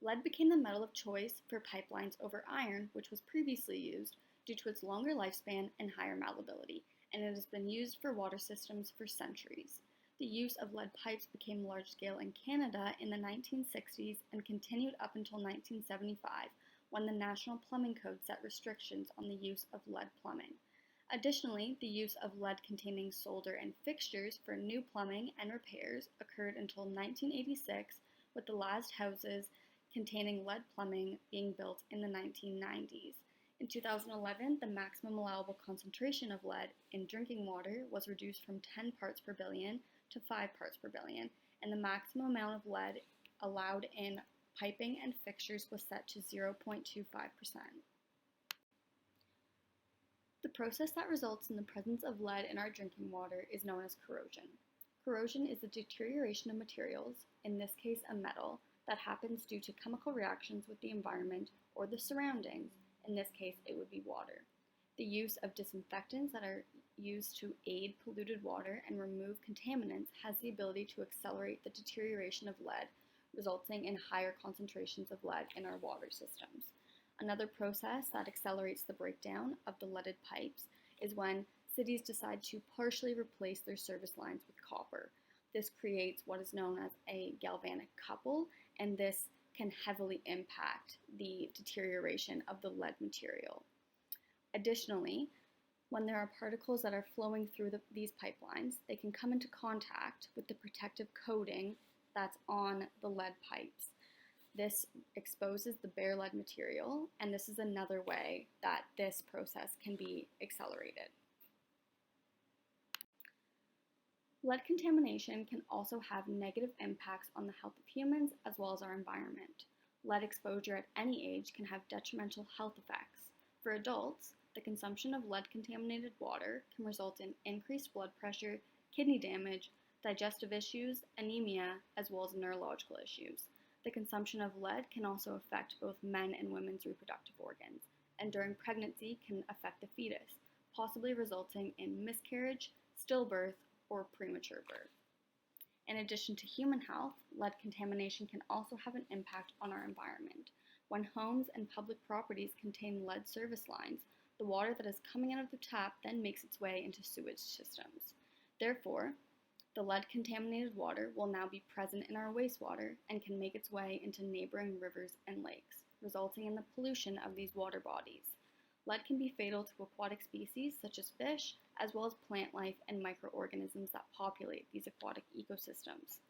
Lead became the metal of choice for pipelines over iron, which was previously used due to its longer lifespan and higher malleability, and it has been used for water systems for centuries. The use of lead pipes became large-scale in Canada in the 1960s and continued up until 1975, when the National Plumbing Code set restrictions on the use of lead plumbing. Additionally, the use of lead-containing solder and fixtures for new plumbing and repairs occurred until 1986, with the last houses containing lead plumbing being built in the 1990s. In 2011, the maximum allowable concentration of lead in drinking water was reduced from 10 parts per billion to 5 parts per billion, and the maximum amount of lead allowed in piping and fixtures was set to 0.25%. The process that results in the presence of lead in our drinking water is known as corrosion. Corrosion is the deterioration of materials, in this case a metal, that happens due to chemical reactions with the environment or the surroundings. In this case, it would be water. The use of disinfectants that are used to aid polluted water and remove contaminants has the ability to accelerate the deterioration of lead, resulting in higher concentrations of lead in our water systems. Another process that accelerates the breakdown of the leaded pipes is when cities decide to partially replace their service lines with copper. This creates what is known as a galvanic couple, and this can heavily impact the deterioration of the lead material. Additionally, when there are particles that are flowing through these pipelines, they can come into contact with the protective coating that's on the lead pipes. This exposes the bare lead material, and this is another way that this process can be accelerated. Lead contamination can also have negative impacts on the health of humans as well as our environment. Lead exposure at any age can have detrimental health effects. For adults, the consumption of lead-contaminated water can result in increased blood pressure, kidney damage, digestive issues, anemia, as well as neurological issues. The consumption of lead can also affect both men and women's reproductive organs, and during pregnancy can affect the fetus, possibly resulting in miscarriage, stillbirth, or premature birth. In addition to human health, lead contamination can also have an impact on our environment. When homes and public properties contain lead service lines, the water that is coming out of the tap then makes its way into sewage systems. Therefore, the lead-contaminated water will now be present in our wastewater and can make its way into neighboring rivers and lakes, resulting in the pollution of these water bodies. Lead can be fatal to aquatic species such as fish, as well as plant life and microorganisms that populate these aquatic ecosystems.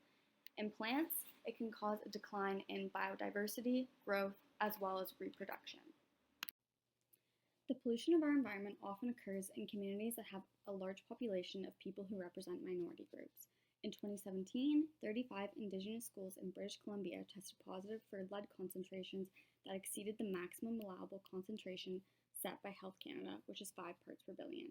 In plants, it can cause a decline in biodiversity, growth, as well as reproduction. The pollution of our environment often occurs in communities that have a large population of people who represent minority groups. In 2017, 35 Indigenous schools in British Columbia tested positive for lead concentrations that exceeded the maximum allowable concentration set by Health Canada, which is 5 parts per billion.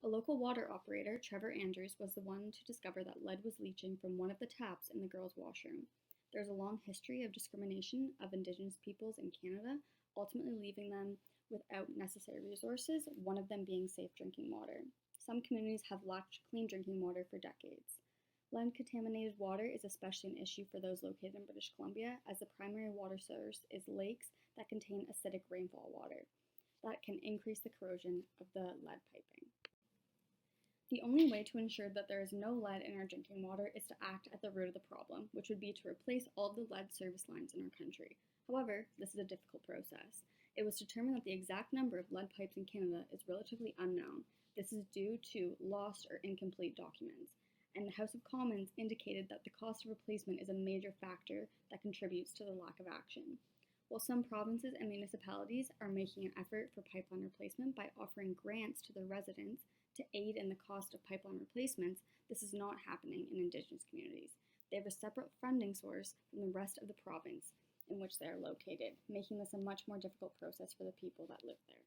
A local water operator, Trevor Andrews, was the one to discover that lead was leaching from one of the taps in the girls' washroom. There's a long history of discrimination of Indigenous peoples in Canada, ultimately leaving them without necessary resources, one of them being safe drinking water. Some communities have lacked clean drinking water for decades. Lead-contaminated water is especially an issue for those located in British Columbia, as the primary water source is lakes that contain acidic rainfall water that can increase the corrosion of the lead piping. The only way to ensure that there is no lead in our drinking water is to act at the root of the problem, which would be to replace all of the lead service lines in our country. However, this is a difficult process. It was determined that the exact number of lead pipes in Canada is relatively unknown. This is due to lost or incomplete documents, and the House of Commons indicated that the cost of replacement is a major factor that contributes to the lack of action. While some provinces and municipalities are making an effort for pipeline replacement by offering grants to their residents to aid in the cost of pipeline replacements, this is not happening in Indigenous communities. They have a separate funding source from the rest of the province in which they are located, making this a much more difficult process for the people that live there.